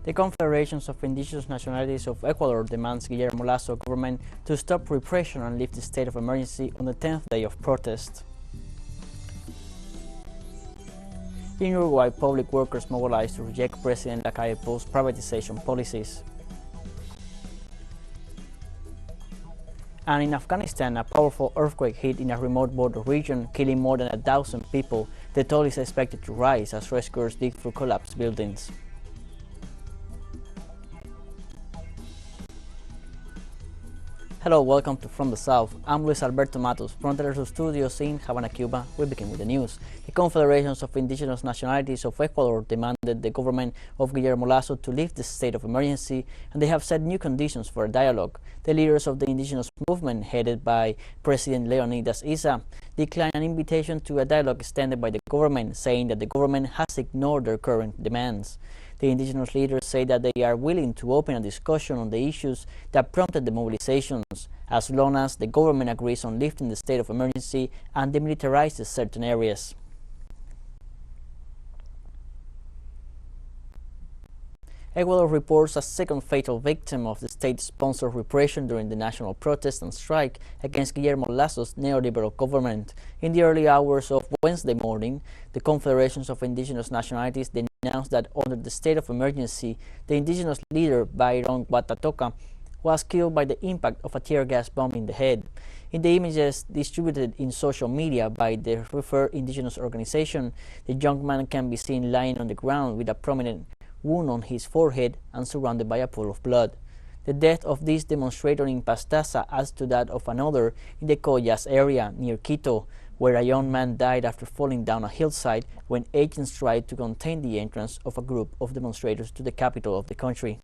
The Confederations of Indigenous Nationalities of Ecuador demands Guillermo Lasso government to stop repression and lift the state of emergency on the 10th day of protest. In Uruguay, public workers mobilized to reject President Lacalle Pou's privatization policies. And in Afghanistan, a powerful earthquake hit in a remote border region, killing more than 1,000 people. The toll is expected to rise as rescuers dig through collapsed buildings. Hello, welcome to From the South. I'm Luis Alberto Matos from TeleSUR Studios in Havana, Cuba. We begin with the news. The Confederations of Indigenous Nationalities of Ecuador demanded the government of Guillermo Lasso to lift the state of emergency, and they have set new conditions for a dialogue. The leaders of the indigenous movement, headed by President Leonidas Issa, declined an invitation to a dialogue extended by the government, saying that the government has ignored their current demands. The indigenous leaders say that they are willing to open a discussion on the issues that prompted the mobilizations, as long as the government agrees on lifting the state of emergency and demilitarizes certain areas. Ecuador reports a second fatal victim of the state-sponsored repression during the national protest and strike against Guillermo Lasso's neoliberal government. In the early hours of Wednesday morning, the Confederations of Indigenous Nationalities announced that under the state of emergency, the indigenous leader Byron Guatatoca was killed by the impact of a tear gas bomb in the head. In the images distributed in social media by the referred indigenous organization, the young man can be seen lying on the ground with a prominent wound on his forehead and surrounded by a pool of blood. The death of this demonstrator in Pastaza adds to that of another in the Collas area near Quito, where a young man died after falling down a hillside when agents tried to contain the entrance of a group of demonstrators to the capital of the country.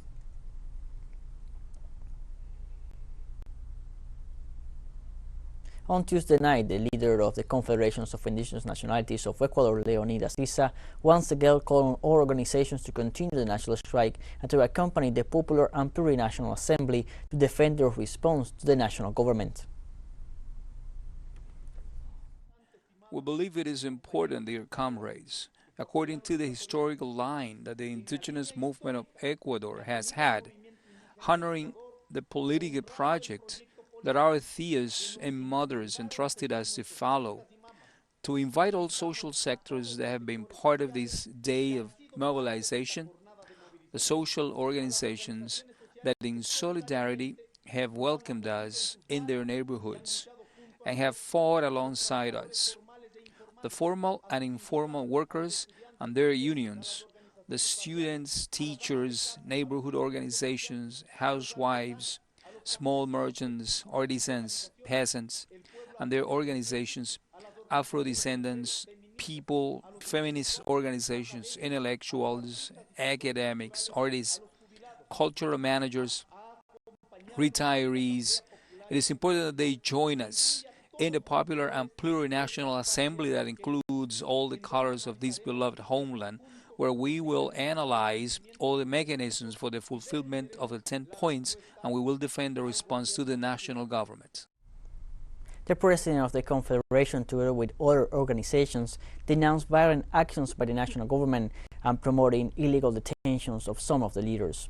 On Tuesday night, the leader of the Confederations of Indigenous Nationalities of Ecuador, Leonidas Issa, once again called on all organizations to continue the national strike and to accompany the Popular and Plurinational Assembly to defend their response to the national government. We believe it is important, dear comrades, according to the historical line that the indigenous movement of Ecuador has had, honoring the political project that our theas and mothers entrusted us to follow, to invite all social sectors that have been part of this day of mobilization, the social organizations that in solidarity have welcomed us in their neighborhoods and have fought alongside us, the formal and informal workers and their unions, the students, teachers, neighborhood organizations, housewives, small merchants, artisans, peasants, and their organizations, Afro-descendants, people, feminist organizations, intellectuals, academics, artists, cultural managers, retirees. It is important that they join us in the Popular and Plurinational Assembly that includes all the colors of this beloved homeland, where we will analyze all the mechanisms for the fulfillment of the 10 points, and we will defend the response to the national government. The president of the Confederation, together with other organizations, denounced violent actions by the national government and promoting illegal detentions of some of the leaders.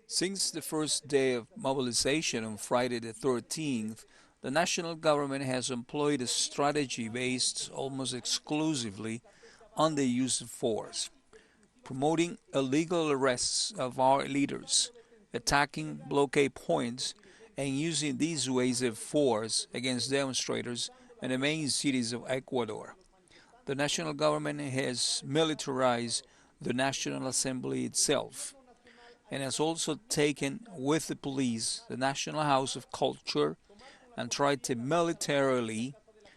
Since the first day of mobilization on Friday the 13th, the national government has employed a strategy based almost exclusively on the use of force, promoting illegal arrests of our leaders, attacking blockade points, and using these ways of force against demonstrators in the main cities of Ecuador. The national government has militarized the National Assembly itself and has also taken with the police the National House of Culture and tried to militarily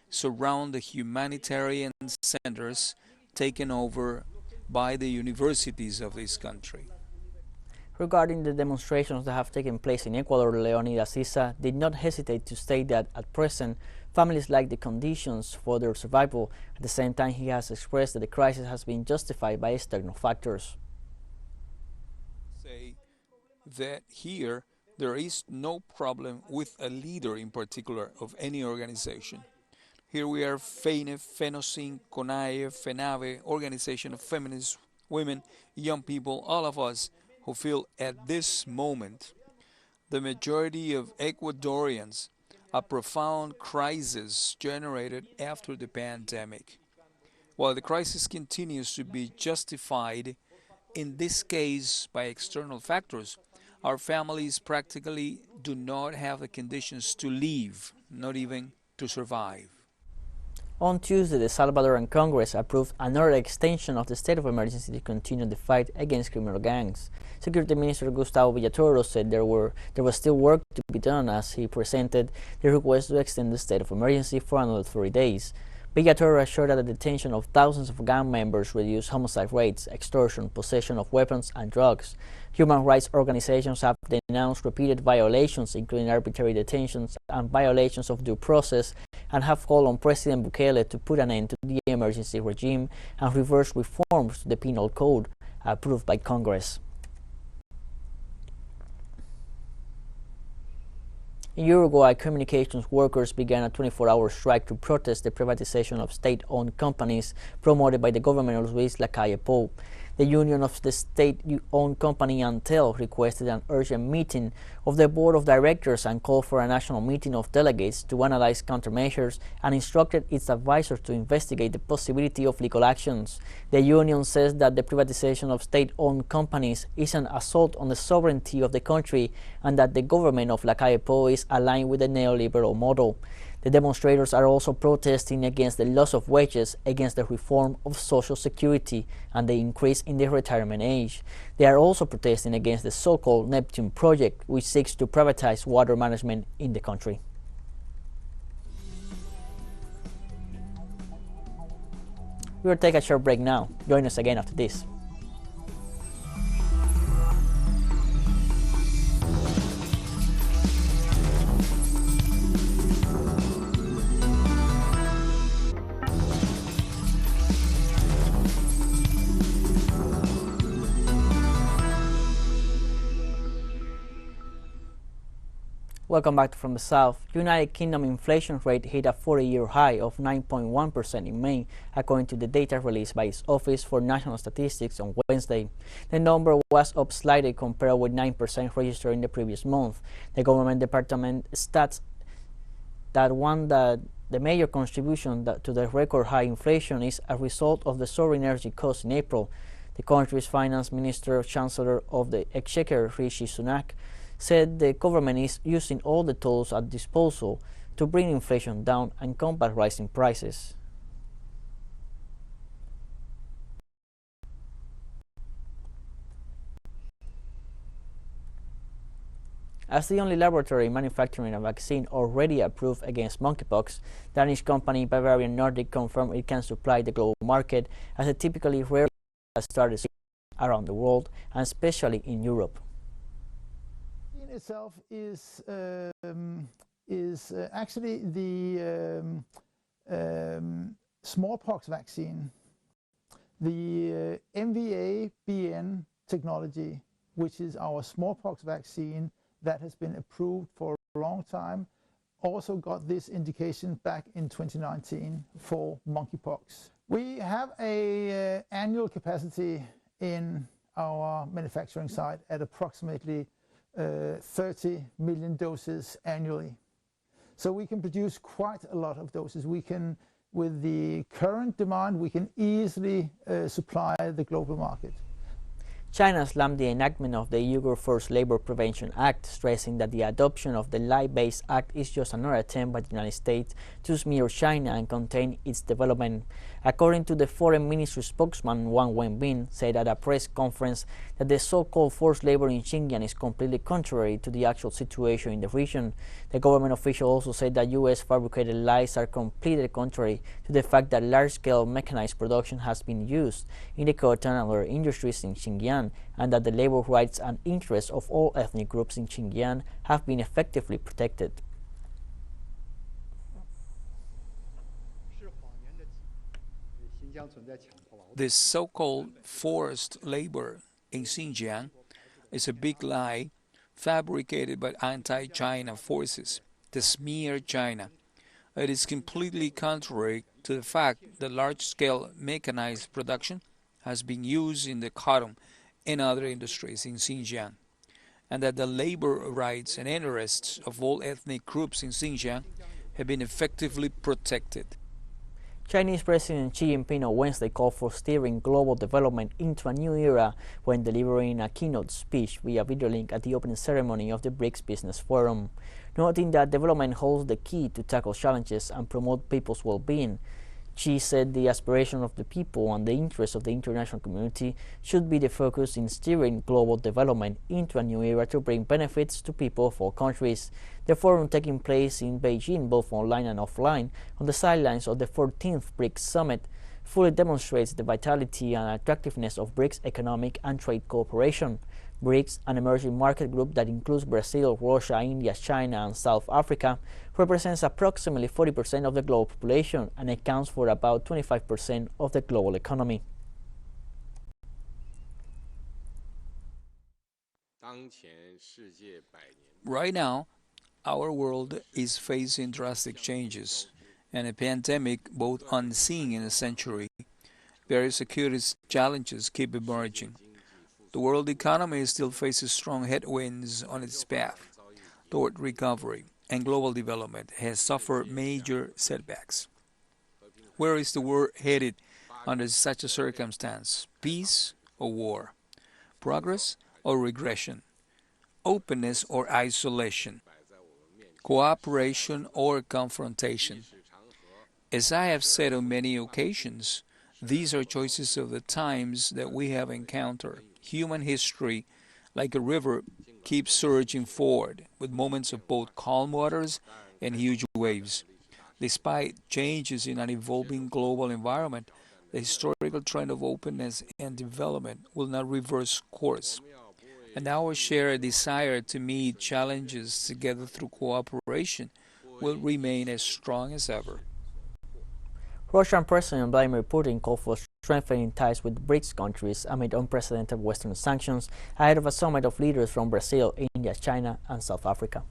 surround the humanitarian centers taken over by the universities of this country. Regarding the demonstrations that have taken place in Ecuador, Leonidas Issa did not hesitate to state that at present, families lack the conditions for their survival. At the same time, he has expressed that the crisis has been justified by external factors. Say that here there is no problem with a leader in particular of any organization. Here we are FEINE, FENOCIN, Conaie, FENAVE, Organization of Feminists, women, young people, all of us who feel at this moment, the majority of Ecuadorians, a profound crisis generated after the pandemic. While the crisis continues to be justified, in this case by external factors, our families practically do not have the conditions to live, not even to survive. On Tuesday, the Salvadoran Congress approved another extension of the state of emergency to continue the fight against criminal gangs. Security Minister Gustavo Villatoro said there was still work to be done as he presented the request to extend the state of emergency for another 30 days. Villatoro assured that the detention of thousands of gang members reduced homicide rates, extortion, possession of weapons, and drugs. Human rights organizations have denounced repeated violations, including arbitrary detentions and violations of due process, and have called on President Bukele to put an end to the emergency regime and reverse reforms to the penal code approved by Congress. In Uruguay, communications workers began a 24-hour strike to protest the privatization of state-owned companies promoted by the government of Luis Lacalle Pou. The union of the state-owned company Antel requested an urgent meeting of the board of directors and called for a national meeting of delegates to analyze countermeasures and instructed its advisors to investigate the possibility of legal actions. The union says that the privatization of state-owned companies is an assault on the sovereignty of the country and that the government of Lacalle Pou is aligned with the neoliberal model. The demonstrators are also protesting against the loss of wages, against the reform of Social Security, and the increase in the retirement age. They are also protesting against the so-called Neptune project, which seeks to privatize water management in the country. We will take a short break now. Join us again after this. Welcome back from the South. United Kingdom inflation rate hit a 40-year high of 9.1% in May, according to the data released by its Office for National Statistics on Wednesday. The number was up slightly compared with 9% registered in the previous month. The government department stats that the major contribution to the record high inflation is a result of the soaring energy costs in April. The country's finance minister, Chancellor of the Exchequer, Rishi Sunak, said the government is using all the tools at disposal to bring inflation down and combat rising prices. As the only laboratory manufacturing a vaccine already approved against monkeypox, Danish company Bavarian Nordic confirmed it can supply the global market as it typically rarely has started around the world, and especially in Europe. Itself is actually the smallpox vaccine. The MVA-BN technology, which is our smallpox vaccine that has been approved for a long time, also got this indication back in 2019 for monkeypox. We have a annual capacity in our manufacturing site at approximately 30 million doses annually. So we can produce quite a lot of doses. We can, with the current demand, we can easily supply the global market. China slammed the enactment of the Uyghur Forced Labor Prevention Act, stressing that the adoption of the Light-Based Act is just another attempt by the United States to smear China and contain its development. According to the Foreign Ministry spokesman Wang Wenbin, said at a press conference that the so-called forced labor in Xinjiang is completely contrary to the actual situation in the region. The government official also said that U.S. fabricated lies are completely contrary to the fact that large-scale mechanized production has been used in the cotton and other industries in Xinjiang, and that the labor rights and interests of all ethnic groups in Xinjiang have been effectively protected. This so-called forced labor in Xinjiang is a big lie fabricated by anti-China forces to smear China. It is completely contrary to the fact that large-scale mechanized production has been used in the cotton and other industries in Xinjiang, and that the labor rights and interests of all ethnic groups in Xinjiang have been effectively protected. Chinese President Xi Jinping on Wednesday called for steering global development into a new era when delivering a keynote speech via video link at the opening ceremony of the BRICS Business Forum, noting that development holds the key to tackle challenges and promote people's well-being. Xi said the aspiration of the people and the interests of the international community should be the focus in steering global development into a new era to bring benefits to people of all countries. The forum, taking place in Beijing both online and offline on the sidelines of the 14th BRICS Summit, fully demonstrates the vitality and attractiveness of BRICS economic and trade cooperation. BRICS, an emerging market group that includes Brazil, Russia, India, China, and South Africa, represents approximately 40% of the global population and accounts for about 25% of the global economy. Right now, our world is facing drastic changes, and a pandemic both unseen in a century. Various security challenges keep emerging. The world economy still faces strong headwinds on its path toward recovery, and global development has suffered major setbacks. Where is the world headed under such a circumstance? Peace or war? Progress or regression? Openness or isolation? Cooperation or confrontation? As I have said on many occasions, these are choices of the times that we have encountered. Human history, like a river, keeps surging forward, with moments of both calm waters and huge waves. Despite changes in an evolving global environment, the historical trend of openness and development will not reverse course. And our shared desire to meet challenges together through cooperation will remain as strong as ever. Russian President Vladimir Putin called for strengthening ties with BRICS countries amid unprecedented Western sanctions ahead of a summit of leaders from Brazil, India, China, and South Africa.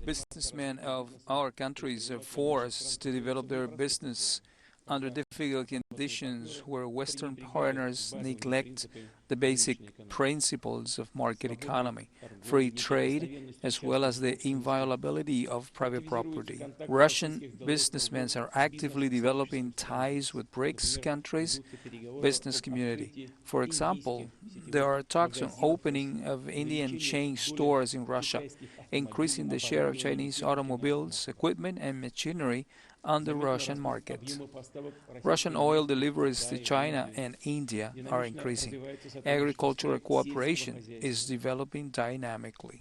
Businessmen of our countries are forced to develop their business under difficult conditions where Western partners neglect the basic principles of market economy, free trade, as well as the inviolability of private property. Russian businessmen are actively developing ties with BRICS countries' business community. For example, there are talks on opening of Indian chain stores in Russia, increasing the share of Chinese automobiles, equipment, and machinery on the Russian market. Russian oil deliveries to China and India are increasing. Agricultural cooperation is developing dynamically.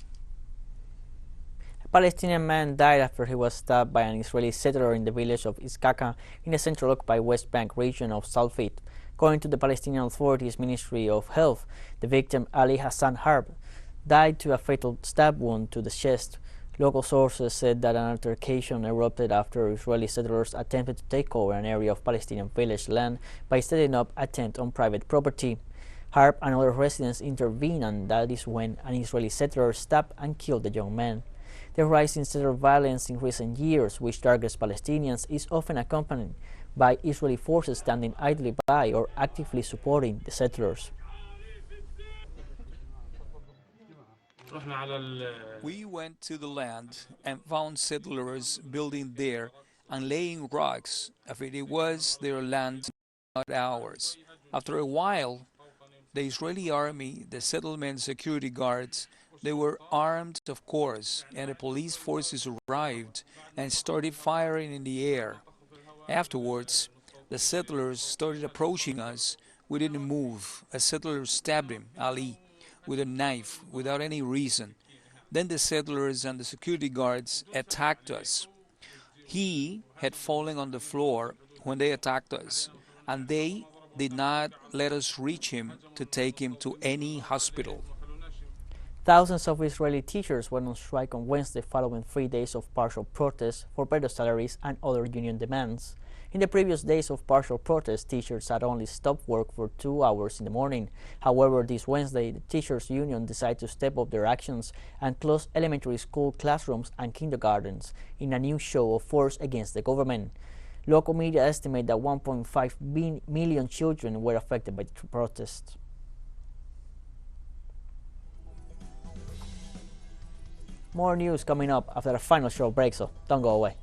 A Palestinian man died after he was stabbed by an Israeli settler in the village of Iskaka in the central occupied West Bank region of Salfit. According to the Palestinian Authorities Ministry of Health, the victim, Ali Hassan Harb, died to a fatal stab wound to the chest. Local sources said that an altercation erupted after Israeli settlers attempted to take over an area of Palestinian village land by setting up a tent on private property. Harp and other residents intervened, and that is when an Israeli settler stabbed and killed the young man. The rise in settler violence in recent years, which targets Palestinians, is often accompanied by Israeli forces standing idly by or actively supporting the settlers. We went to the land and found settlers building there and laying rocks as if it was their land, not ours. After a while, the Israeli army, the settlement security guards, they were armed, of course, and the police forces arrived and started firing in the air. Afterwards, the settlers started approaching us. We didn't move. A settler stabbed him, Ali, with a knife without any reason. Then the settlers and the security guards attacked us. He had fallen on the floor when they attacked us, and they did not let us reach him to take him to any hospital. Thousands of Israeli teachers went on strike on Wednesday following 3 days of partial protests for better salaries and other union demands. In the previous days of partial protest, teachers had only stopped work for 2 hours in the morning. However, this Wednesday, the teachers' union decided to step up their actions and close elementary school classrooms and kindergartens in a new show of force against the government. Local media estimate that 1.5 million children were affected by the protests. More news coming up after a final short break, so don't go away.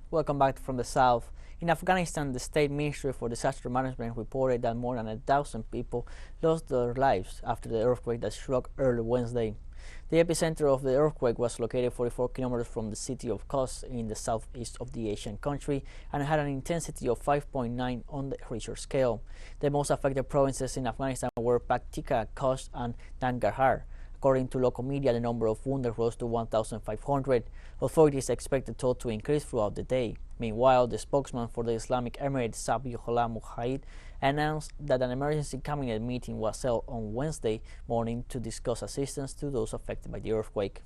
Welcome back from the south. In Afghanistan, the State Ministry for Disaster Management reported that more than 1,000 people lost their lives after the earthquake that struck early Wednesday. The epicenter of the earthquake was located 44 kilometers from the city of Kos in the southeast of the Asian country and had an intensity of 5.9 on the Richter scale. The most affected provinces in Afghanistan were Paktika, Kos, and Nangarhar. According to local media, the number of wounded rose to 1,500. Authorities expect the toll to increase throughout the day. Meanwhile, the spokesman for the Islamic Emirate, Sabiullah Mujahid, announced that an emergency cabinet meeting was held on Wednesday morning to discuss assistance to those affected by the earthquake.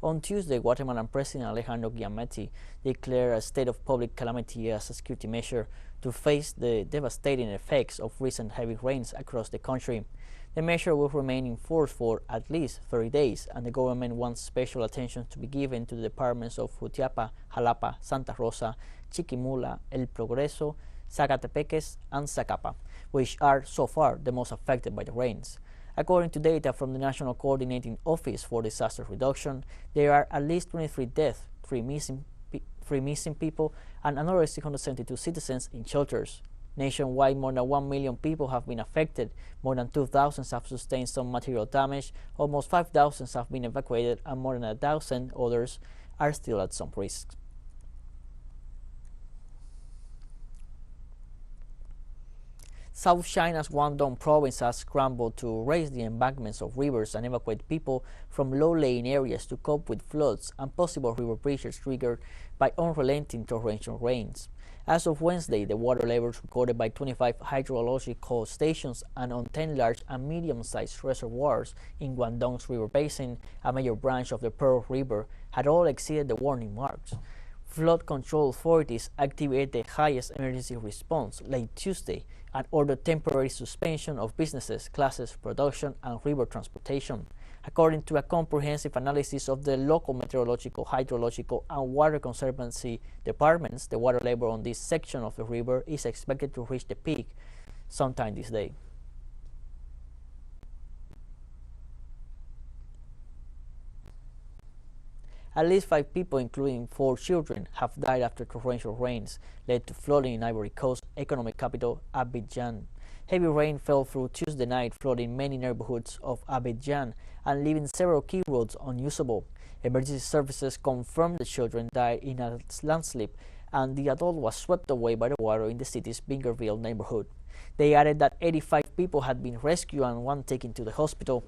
On Tuesday, Guatemalan President Alejandro Giammattei declared a state of public calamity as a security measure to face the devastating effects of recent heavy rains across the country. The measure will remain in force for at least 30 days, and the government wants special attention to be given to the departments of Jutiapa, Jalapa, Santa Rosa, Chiquimula, El Progreso, Zacatepeques, and Zacapa, which are so far the most affected by the rains. According to data from the National Coordinating Office for Disaster Reduction, there are at least 23 deaths, 3 missing people, and another 672 citizens in shelters. Nationwide, more than 1 million people have been affected, more than 2,000 have sustained some material damage, almost 5,000 have been evacuated, and more than 1,000 others are still at some risk. South China's Guangdong province has scrambled to raise the embankments of rivers and evacuate people from low-lying areas to cope with floods and possible river breaches triggered by unrelenting torrential rains. As of Wednesday, the water levels recorded by 25 hydrological stations and on 10 large and medium-sized reservoirs in Guangdong's river basin, a major branch of the Pearl River, had all exceeded the warning marks. Flood control authorities activated the highest emergency response late Tuesday and ordered temporary suspension of businesses, classes, production, and river transportation. According to a comprehensive analysis of the local meteorological, hydrological, and water conservancy departments, the water level on this section of the river is expected to reach the peak sometime this day. At least 5 people, including 4 children, have died after torrential rains led to flooding in Ivory Coast economic capital Abidjan. Heavy rain fell through Tuesday night, flooding many neighborhoods of Abidjan and leaving several key roads unusable. Emergency services confirmed the children died in a landslip and the adult was swept away by the water in the city's Bingerville neighborhood. They added that 85 people had been rescued and 1 taken to the hospital,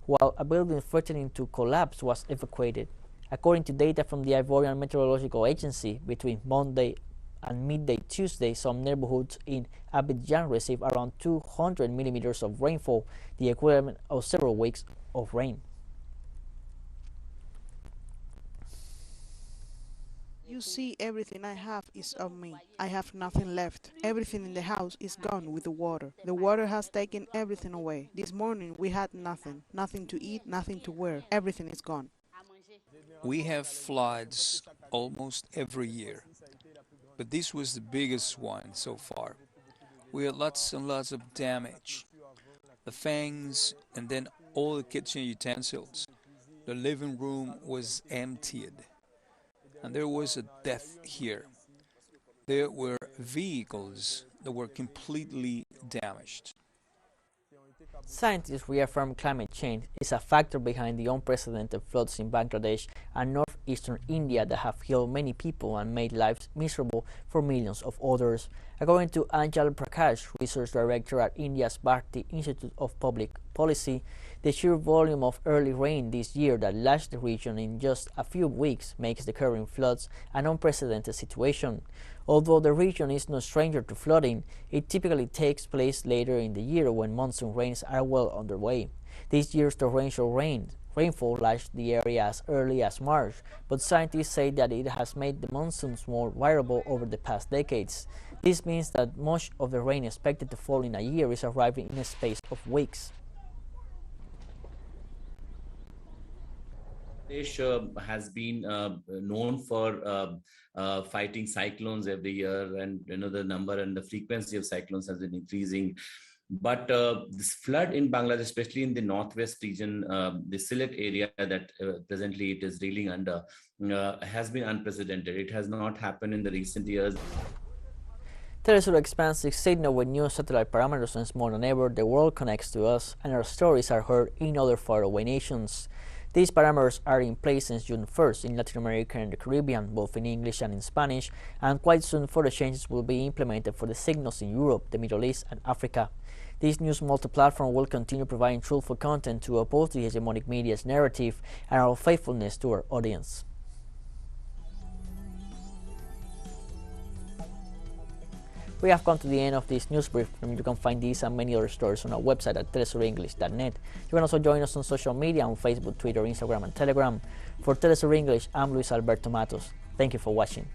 while a building threatening to collapse was evacuated. According to data from the Ivorian Meteorological Agency, between Monday and midday Tuesday, some neighborhoods in Abidjan received around 200 millimeters of rainfall, the equivalent of several weeks of rain. You see, everything I have is of me. I have nothing left. Everything in the house is gone with the water. The water has taken everything away. This morning we had nothing. Nothing to eat, nothing to wear. Everything is gone. We have floods almost every year, but this was the biggest one so far. We had lots and lots of damage. The fangs and then all the kitchen utensils. The living room was emptied. And there was a death here. There were vehicles that were completely damaged. Scientists reaffirm climate change is a factor behind the unprecedented floods in Bangladesh and northeastern India that have killed many people and made lives miserable for millions of others. According to Anjal Prakash, research director at India's Bharati Institute of Public Policy, the sheer volume of early rain this year that lashed the region in just a few weeks makes the current floods an unprecedented situation. Although the region is no stranger to flooding, it typically takes place later in the year when monsoon rains are well underway. This year's torrential rainfall lashed the area as early as March, but scientists say that it has made the monsoons more variable over the past decades. This means that much of the rain expected to fall in a year is arriving in a space of weeks. Bangladesh has been known for fighting cyclones every year, and the number and the frequency of cyclones has been increasing. But this flood in Bangladesh, especially in the northwest region, the Sylhet area that presently it is reeling under, has been unprecedented. It has not happened in the recent years. TeleSUR expands its signal with new satellite parameters, since more than ever the world connects to us and our stories are heard in other faraway nations. These parameters are in place since June 1st in Latin America and the Caribbean, both in English and in Spanish, and quite soon further changes will be implemented for the signals in Europe, the Middle East, and Africa. This news multi-platform will continue providing truthful content to oppose the hegemonic media's narrative and our faithfulness to our audience. We have come to the end of this news brief, and you can find these and many other stories on our website at telesurenglish.net. You can also join us on social media on Facebook, Twitter, Instagram, and Telegram. For TeleSUR English, I'm Luis Alberto Matos. Thank you for watching.